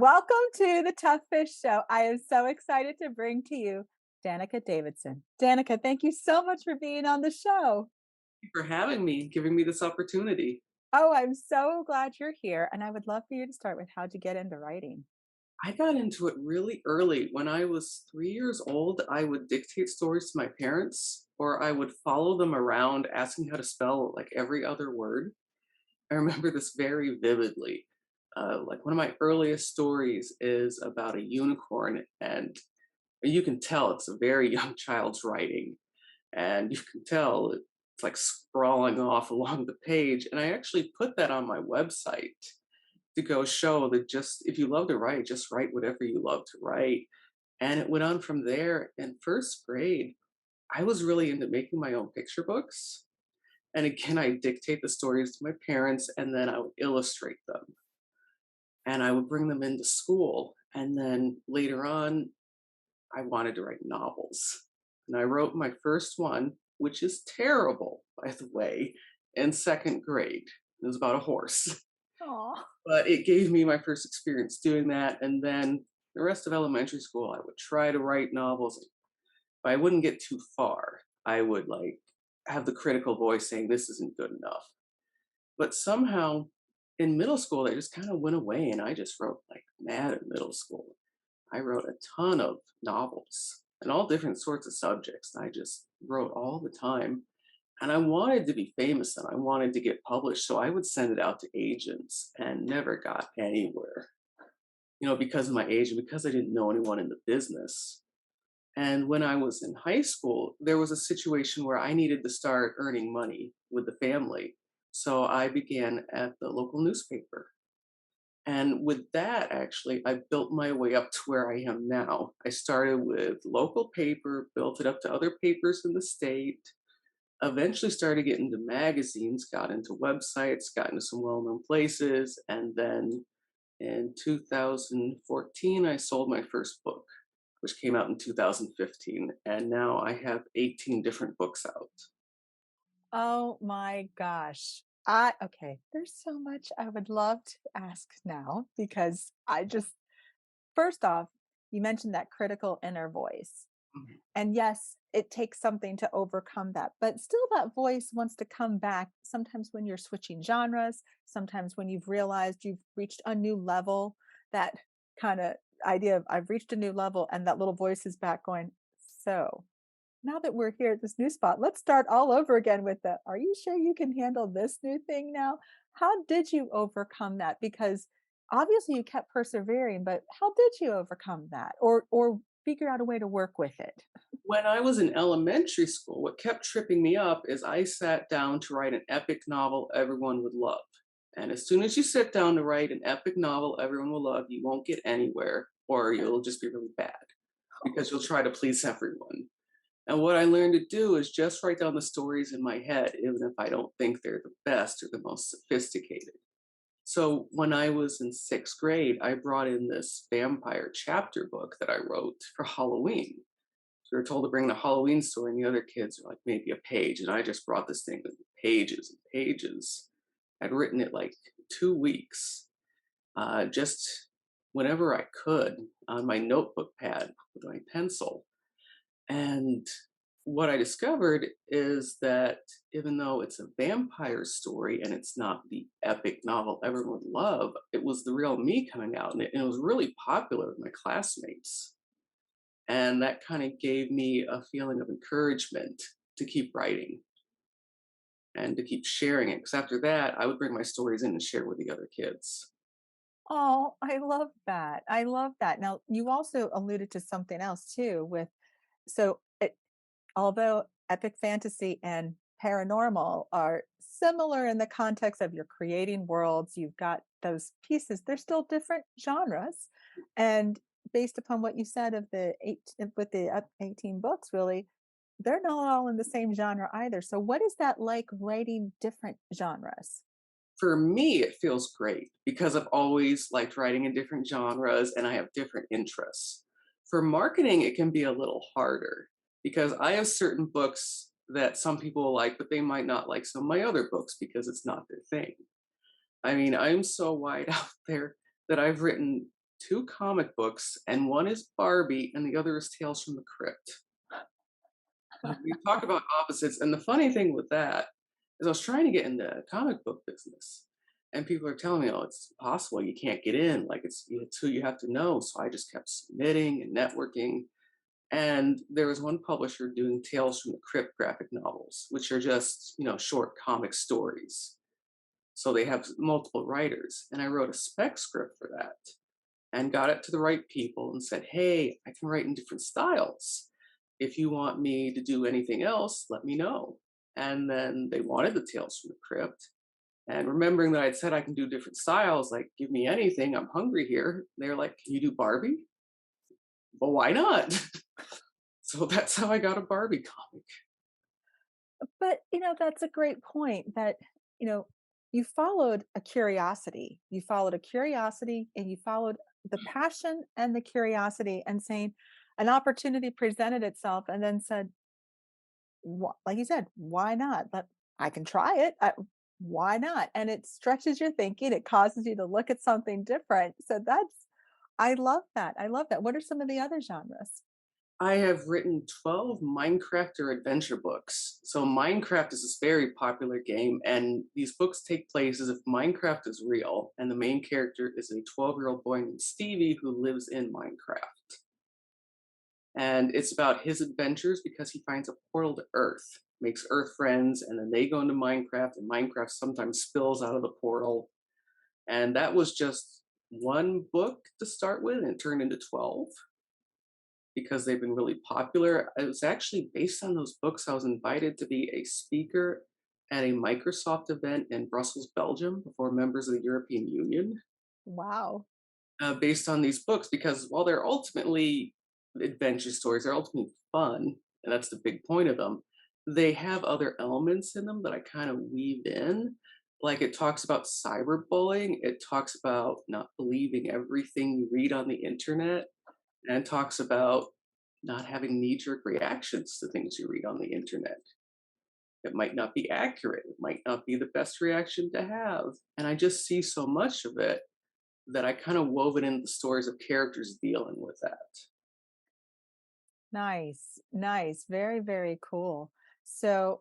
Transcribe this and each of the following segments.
Welcome to the Tough Fish Show. I am so excited to bring to you Danica Davidson. Danica, thank you so much for being on the show. For having me, giving me this opportunity. Oh, I'm so glad you're here. And I would love for you to start with how'd you get into writing? I got into it really early. When I was 3 years old, I would dictate stories to my parents, or I would follow them around asking how to spell, like, every other word. I remember this very vividly. Like, one of my earliest stories is about a unicorn, and you can tell it's a very young child's writing, and you can tell it's, like, sprawling off along the page, and I actually put that on my website to go show that just if you love to write, just write whatever you love to write. And it went on from there. In first grade, I was really into making my own picture books. And again, I dictate the stories to my parents and then I would illustrate them. And I would bring them into school. And then later on, I wanted to write novels. And I wrote my first one, which is terrible, by the way, in second grade. It was about a horse. Oh, But it gave me my first experience doing that, and then the rest of elementary school, I would try to write novels, but I wouldn't get too far. I would, like, have the critical voice saying, "This isn't good enough." But somehow, in middle school, they just kinda went away, and I just wrote like mad in middle school. I wrote a ton of novels and all different sorts of subjects, I just wrote all the time. And I wanted to be famous and I wanted to get published, so I would send it out to agents and never got anywhere, because of my age and because I didn't know anyone in the business. And when I was in high school, there was a situation where I needed to start earning money with the family. So I began at the local newspaper. And with that, actually, I built my way up to where I am now. I started with local paper, built it up to other papers in the state, eventually started getting into magazines, got into websites, got into some well-known places, and then in 2014, I sold my first book, which came out in 2015, and now I have 18 different books out. oh my gosh. Okay, there's so much I would love to ask now because first off, you mentioned that critical inner voice. Mhm. And yes, it takes something to overcome that, but still that voice wants to come back sometimes when you're switching genres, sometimes when you've realized you've reached a new level, that kind of idea of I've reached a new level and that little voice is back going, so now that we're here at this new spot, let's start all over again with the, are you sure you can handle this new thing now? How did you overcome that? Because obviously you kept persevering, but how did you overcome that or figure out a way to work with it? When I was in elementary school, what kept tripping me up is I sat down to write an epic novel everyone would love. And as soon as you sit down to write an epic novel everyone will love, you won't get anywhere, or you'll just be really bad because you'll try to please everyone. And what I learned to do is just write down the stories in my head, even if I don't think they're the best or the most sophisticated. So when I was in sixth grade, I brought in this vampire chapter book that I wrote for Halloween. So we were told to bring the Halloween story, and the other kids are like maybe a page, and I just brought this thing with pages and pages. I'd written it like 2 weeks, just whenever I could on my notebook pad with my pencil. And what I discovered is that even though it's a vampire story and it's not the epic novel everyone would love, it was the real me coming out, and it was really popular with my classmates. And that kind of gave me a feeling of encouragement to keep writing and to keep sharing it. Because after that, I would bring my stories in and share with the other kids. Oh, I love that. I love that. Now, you also alluded to something else too with although epic fantasy and paranormal are similar in the context of you're creating worlds, you've got those pieces, they're still different genres. And based upon what you said of the with the 18 books, really, they're not all in the same genre either. So what is that like writing different genres? For me, it feels great because I've always liked writing in different genres and I have different interests. For marketing, it can be a little harder because I have certain books that some people will like, but they might not like some of my other books because it's not their thing. I mean, I'm so wide out there that I've written 2 comic books, and one is Barbie and the other is Tales from the Crypt. We talk about opposites, and the funny thing with that is I was trying to get in the comic book business, and people are telling me, "Oh, it's impossible. You can't get in. Like it's who you have to know." So I just kept submitting and networking. And there was one publisher doing Tales from the Crypt graphic novels, which are just short comic stories. So they have multiple writers, and I wrote a spec script for that and got it to the right people and said, "Hey, I can write in different styles. If you want me to do anything else, let me know." And then they wanted the Tales from the Crypt. And remembering that I'd said I can do different styles, like, give me anything, I'm hungry here. They're like, "Can you do Barbie?" Well, why not? So that's how I got a Barbie comic. But, that's a great point that, you know, you followed a curiosity. You followed a curiosity and you followed the passion and the curiosity and saying an opportunity presented itself and then said, like you said, why not? But I can try it. Why not? And it stretches your thinking. It causes you to look at something different. So I love that. I love that. What are some of the other genres? I have written 12 Minecraft or adventure books. So Minecraft is this very popular game, and these books take place as if Minecraft is real, and the main character is a 12-year-old boy named Stevie who lives in Minecraft. And it's about his adventures because he finds a portal to Earth, makes Earth friends, and then they go into Minecraft, and Minecraft sometimes spills out of the portal. And that was just one book to start with, and it turned into 12 because they've been really popular. It was actually based on those books. I was invited to be a speaker at a Microsoft event in Brussels, Belgium, before members of the European Union, Wow. based on these books because while they're ultimately adventure stories, they're ultimately fun, and that's the big point of them. They have other elements in them that I kind of weave in. Like it talks about cyberbullying, it talks about not believing everything you read on the internet, and talks about not having knee jerk reactions to things you read on the internet. It might not be accurate, it might not be the best reaction to have. And I just see so much of it that I kind of wove it into the stories of characters dealing with that. Nice. Nice. Very, very cool. So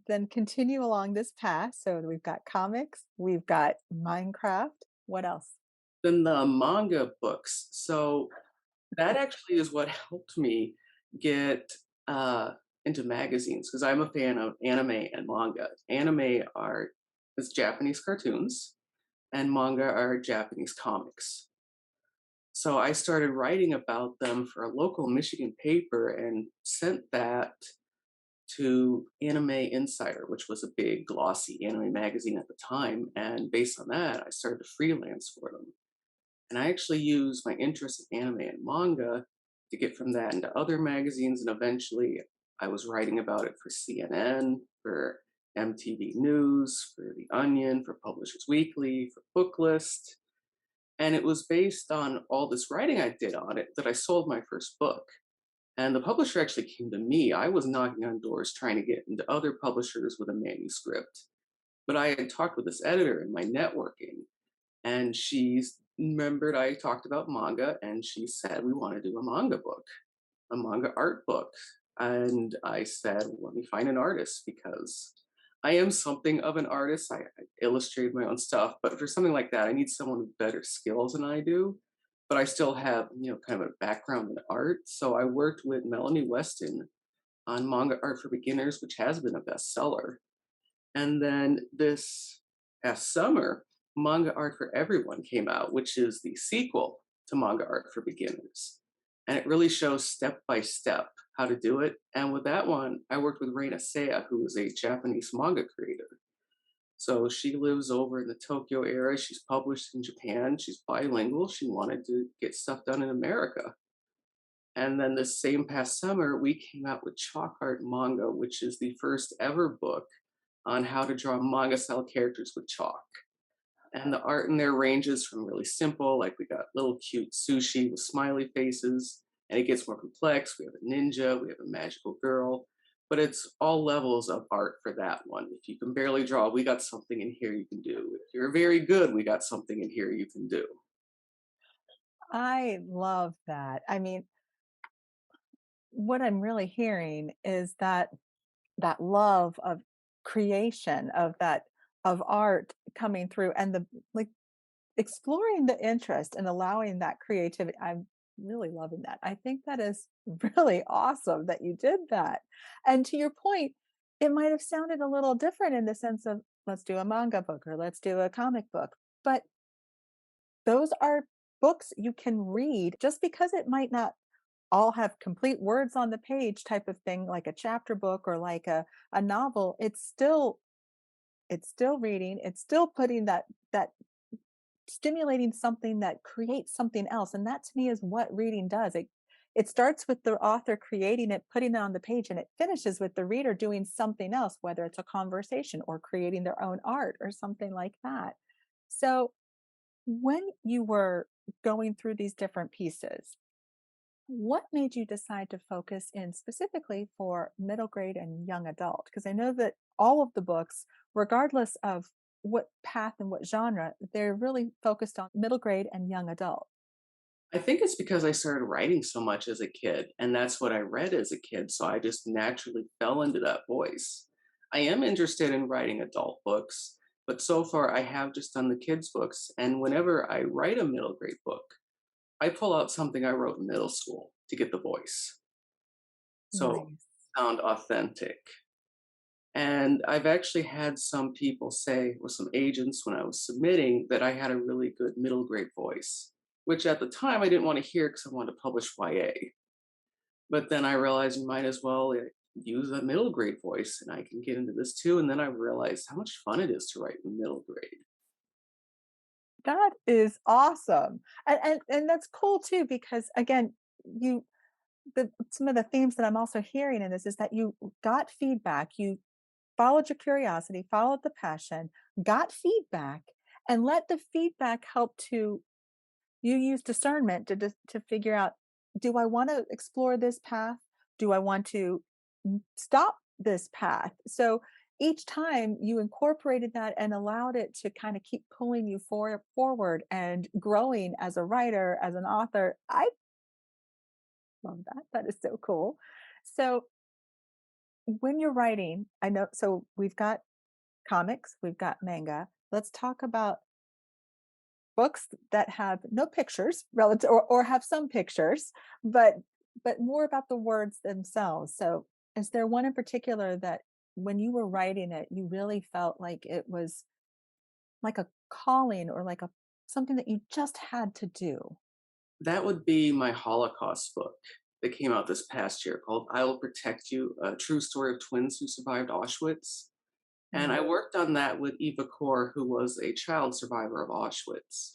then continue along this path. So we've got comics, we've got Minecraft. What else? Then the manga books. So that actually is what helped me get into magazines because I'm a fan of anime and manga. Anime are is Japanese cartoons, and manga are Japanese comics. So I started writing about them for a local Michigan paper and sent that to Anime Insider, which was a big glossy anime magazine at the time. And based on that, I started to freelance for them. And I actually used my interest in anime and manga to get from that into other magazines. And eventually, I was writing about it for CNN, for MTV News, for The Onion, for Publishers Weekly, for Booklist. And it was based on all this writing I did on it that I sold my first book. And the publisher actually came to me. I was knocking on doors trying to get into other publishers with a manuscript. But I had talked with this editor in my networking, and she's remembered I talked about manga, and she said, "We want to do a manga book, a manga art book." And I said, "Let me find an artist because I am something of an artist. I illustrate my own stuff, but for something like that, I need someone with better skills than I do. But I still have, kind of a background in art." So I worked with Melanie Weston on Manga Art for Beginners, which has been a bestseller. And then this past summer, Manga Art for Everyone came out, which is the sequel to Manga Art for Beginners. And it really shows step by step how to do it. And with that one, I worked with Reina Seiya, who is a Japanese manga creator. So she lives over in the Tokyo area. She's published in Japan. She's bilingual. She wanted to get stuff done in America. And then this same past summer, we came out with Chalk Art Manga, which is the first ever book on how to draw manga style characters with chalk. And the art in there ranges from really simple, like we got little cute sushi with smiley faces, and it gets more complex. We have a ninja, we have a magical girl, but it's all levels of art for that one. If you can barely draw, we got something in here you can do. If you're very good, we got something in here you can do. I love that. I mean, what I'm really hearing is that that love of creation, of that of art coming through and the like exploring the interest and allowing that creativity. I'm really loving that. I think that is really awesome that you did that. And to your point, it might have sounded a little different in the sense of let's do a manga book or let's do a comic book. But those are books you can read just because it might not all have complete words on the page type of thing like a chapter book or like a novel. It's still reading, it's still putting that stimulating something that creates something else, and that to me is what reading does. It starts with the author creating it, putting it on the page, and it finishes with the reader doing something else, whether it's a conversation or creating their own art or something like that. So when you were going through these different pieces, what made you decide to focus in specifically for middle grade and young adult? Because I know that all of the books, regardless of what path and what genre, they're really focused on middle grade and young adult. I think it's because I started writing so much as a kid, and that's what I read as a kid, so I just naturally fell into that voice. I am interested in writing adult books, but so far I have just done the kids' books, and whenever I write a middle grade book, I pull out something I wrote in middle school to get the voice. So Nice. sound authentic. And I've actually had some people say, or some agents when I was submitting, that I had a really good middle grade voice, which at the time I didn't want to hear because I wanted to publish YA. But then I realized you might as well use a middle grade voice and I can get into this too. And then I realized how much fun it is to write in middle grade. That is awesome. And that's cool too, because again, you some of the themes that I'm also hearing in this is that you got feedback, you followed your curiosity, followed the passion, got feedback, and let the feedback help to you use discernment to figure out, do I want to explore this path? Do I want to stop this path? So each time you incorporated that and allowed it to kind of keep pulling you forward and growing as a writer, as an author. I love that. That is so cool. So when you're writing, I know, so we've got comics, we've got manga. Let's talk about books that have no pictures relative or have some pictures, but more about the words themselves. So is there one in particular that when you were writing it, you really felt like it was like a calling or like a something that you just had to do? That would be my Holocaust book that came out this past year called I Will Protect You, a true story of twins who survived Auschwitz. And I Mm, worked on that with Eva Kor, who was a child survivor of Auschwitz.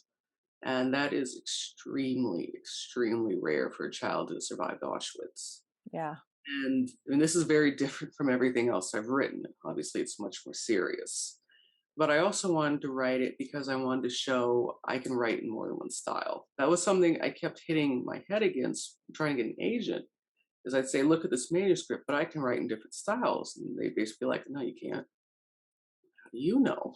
And that is extremely, extremely rare for a child to survive Auschwitz. yeah. And I mean, this is very different from everything else I've written. Obviously, it's much more serious. But I also wanted to write it because I wanted to show I can write in more than one style. That was something I kept hitting my head against trying to get an agent. Is I'd say, look at this manuscript, but I can write in different styles. And they'd basically be like, no, you can't. How do you know?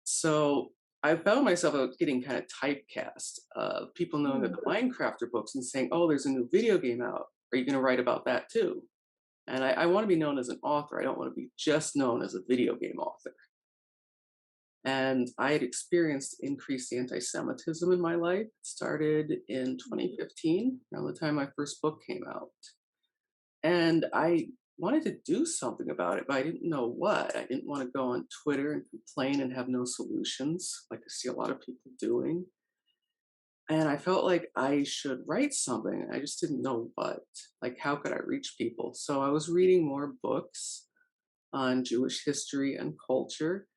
So I found myself getting kind of typecast of people knowing that Mm. the Minecrafter books and saying, oh, there's a new video game out. Are you going to write about that too? And I want to be known as an author. I don't want to be just known as a video game author. And I had experienced increased anti Semitism in my life. It started in 2015, around the time my first book came out. And I wanted to do something about it, but I didn't know what. I didn't want to go on Twitter and complain and have no solutions, like I see a lot of people doing. And I felt like I should write something. I just didn't know what. Like, how could I reach people? So I was reading more books on Jewish history and culture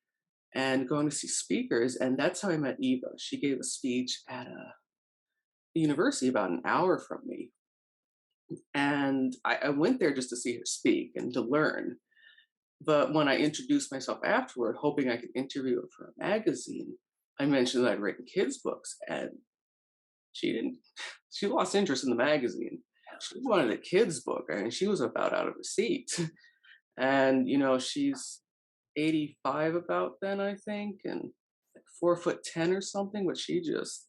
and going to see speakers. And that's how I met Eva. She gave a speech at a university about an hour from me. And I went there just to see her speak and to learn. But when I introduced myself afterward, hoping I could interview her for a magazine, I mentioned that I'd written kids' books, and she didn't. She lost interest in the magazine. She wanted a kids' book, and she was about out of her seat. And she's 85 about then, I think, and like 4'10" or something. But she just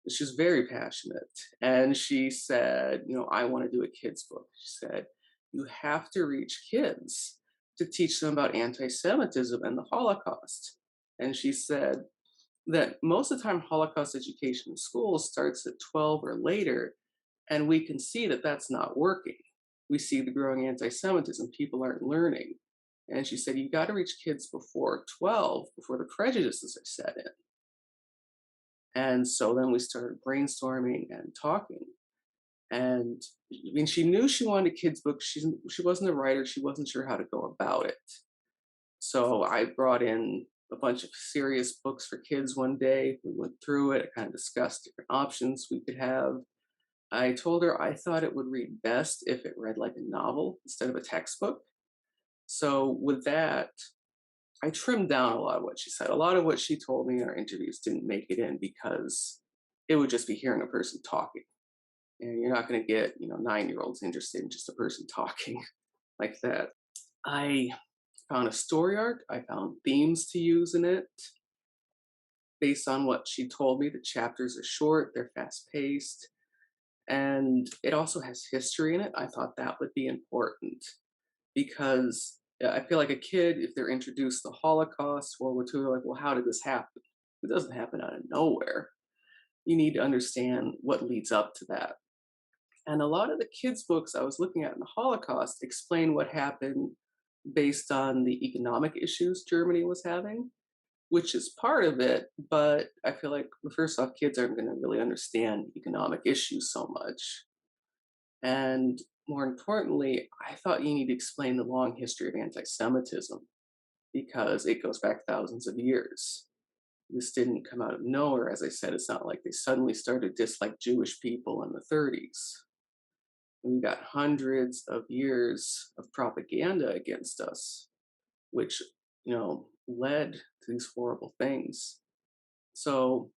She's very passionate. And she said, I want to do a kids book. She said, you have to reach kids to teach them about anti-Semitism and the Holocaust. And she said that most of the time Holocaust education in schools starts at 12 or later, and we can see that that's not working. We see the growing anti-Semitism, people aren't learning. And she said, you got to reach kids before 12, before the prejudices are set in. And so then we started brainstorming and talking. And I mean, she knew she wanted a kids book. She wasn't a writer. She wasn't sure how to go about it. So I brought in a bunch of serious books for kids one day. We went through it, kind of discussed different options we could have. I told her I thought it would read best if it read like a novel instead of a textbook. So with that, I trimmed down a lot of what she said. A lot of what she told me in our interviews didn't make it in because it would just be hearing a person talking. And you're not going to get, 9-year-olds interested in just a person talking like that. I found a story arc. I found themes to use in it based on what she told me. The chapters are short, they're fast paced, and it also has history in it. I thought that would be important because I feel like a kid, if they're introduced to the Holocaust, World War II, they're like, well, how did this happen? It doesn't happen out of nowhere. You need to understand what leads up to that. And a lot of the kids' books I was looking at in the Holocaust explain what happened based on the economic issues Germany was having, which is part of it. But I feel like, well, first off, kids aren't going to really understand economic issues so much. And more importantly, I thought you need to explain the long history of anti Semitism because it goes back thousands of years. This didn't come out of nowhere. As I said, it's not like they suddenly started to dislike Jewish people in the 30s. We got hundreds of years of propaganda against us, which, led to these horrible things. So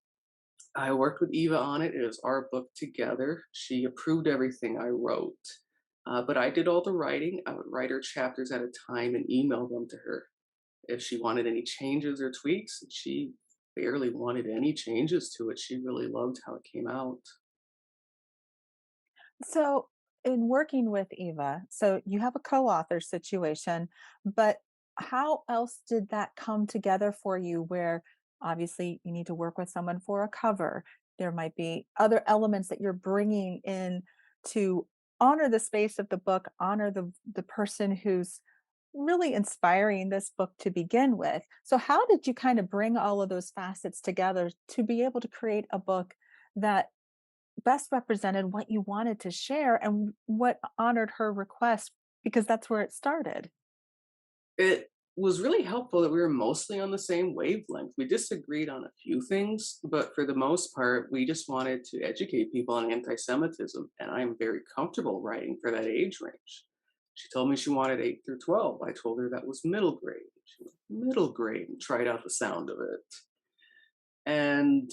I worked with Eva on it. It was our book together. She approved everything I wrote. But I did all the writing. I would write her chapters at a time and email them to her. If she wanted any changes or tweaks, she barely wanted any changes to it. She really loved how it came out. So, in working with Eva, so you have a co-author situation, but how else did that come together for you where obviously you need to work with someone for a cover? There might be other elements that you're bringing in to honor the space of the book, honor the person who's really inspiring this book to begin with. So how did you kind of bring all of those facets together to be able to create a book that best represented what you wanted to share and what honored her request because that's where it started. It was really helpful that we were mostly on the same wavelength. We disagreed on a few things, but for the most part, we just wanted to educate people on anti Semitism. And I'm very comfortable writing for that age range. She told me she wanted 8 through 12. I told her that was middle grade. She went, middle grade, and tried out the sound of it. And,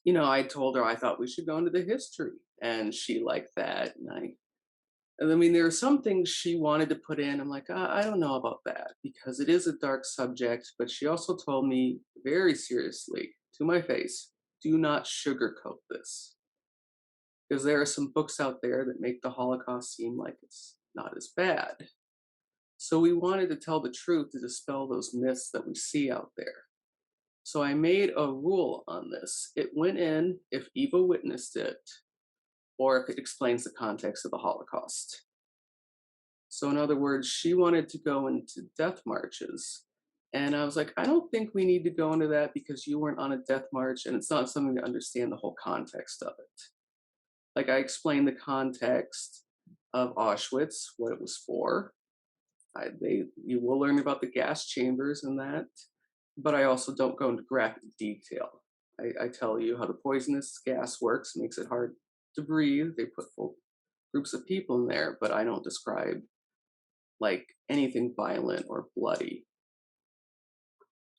I told her I thought we should go into the history. And she liked that. And I mean, there are some things she wanted to put in. I'm like, I don't know about that because it is a dark subject. But she also told me very seriously to my face, do not sugarcoat this. Because there are some books out there that make the Holocaust seem like it's not as bad. So we wanted to tell the truth to dispel those myths that we see out there. So I made a rule on this. It went in if Eva witnessed it or if it explains the context of the Holocaust. So, in other words, she wanted to go into death marches. And I was like, I don't think we need to go into that because you weren't on a death march and it's not something to understand the whole context of it. Like, I explained the context of Auschwitz, what it was for. You will learn about the gas chambers and that, but I also don't go into graphic detail. I tell you how the poisonous gas works, makes it hard to breathe. They put full groups of people in there, but I don't describe like anything violent or bloody.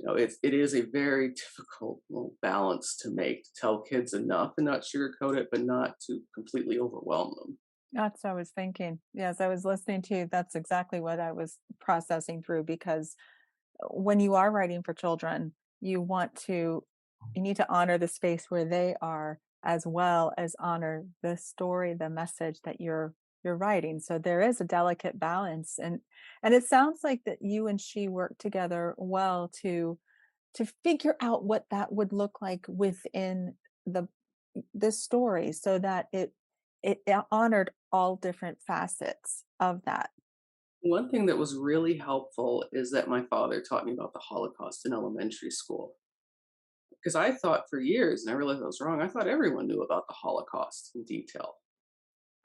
It is a very difficult balance to make to tell kids enough and not sugarcoat it, but not to completely overwhelm them. That's what I was thinking. Yes, I was listening to you. That's exactly what I was processing through because when you are writing for children, you need to honor the space where they are as well as honor the story, the message that you're writing. So there is a delicate balance, and it sounds like that you and she work together well to figure out what that would look like within the this story so that it honored all different facets of that. One thing that was really helpful is that my father taught me about the Holocaust in elementary school. Because I thought for years, and I realized I was wrong, I thought everyone knew about the Holocaust in detail.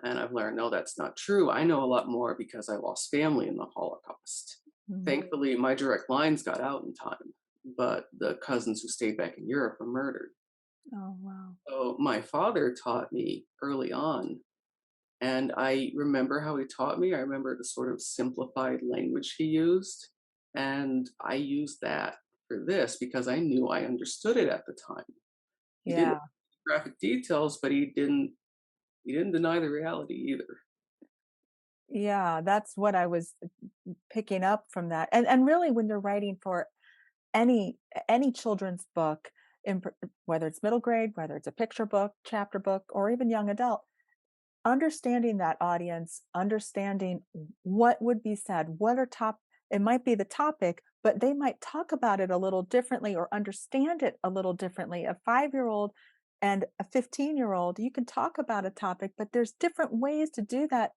And I've learned, no, that's not true. I know a lot more because I lost family in the Holocaust. Mhm. Thankfully, my direct lines got out in time, but the cousins who stayed back in Europe were murdered. Oh, wow. So my father taught me early on, and I remember how he taught me. I remember the sort of simplified language he used, and I used that for this because I knew I understood it at the time. He didn't Yeah. graphic details, but he didn't deny the reality either. Yeah, that's what I was picking up from that. And really when you're writing for any children's book, whether it's middle grade, whether it's a picture book, chapter book, or even young adult, understanding that audience, understanding what would be said, what are top it might be the topic, but they might talk about it a little differently or understand it a little differently. A 5-year-old and a 15-year-old, you can talk about a topic, but there's different ways to do that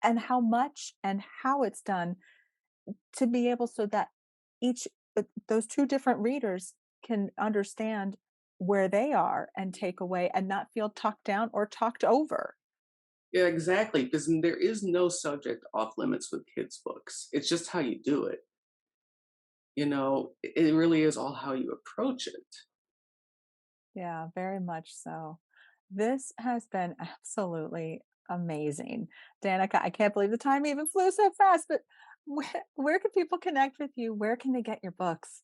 and how much and how it's done to be able so that each those two different readers can understand where they are and take away and not feel talked down or talked over. Yeah, exactly. Because there is no subject off limits with kids' books. It's just how you do it. It really is all how you approach it. Yeah, very much so. This has been absolutely amazing. Danica, I can't believe the time even flew so fast, but where can people connect with you? Where can they get your books?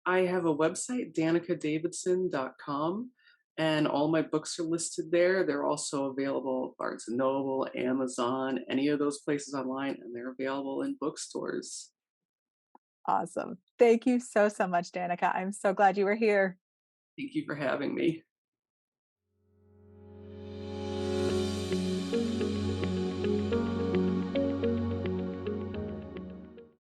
I have a website, danicadavidson.com, and all my books are listed there. They're also available at Barnes& and Noble, Amazon, any of those places online, and they're available in bookstores. Awesome. Thank you so, so much, Danica. I'm so glad you were here. Thank you for having me.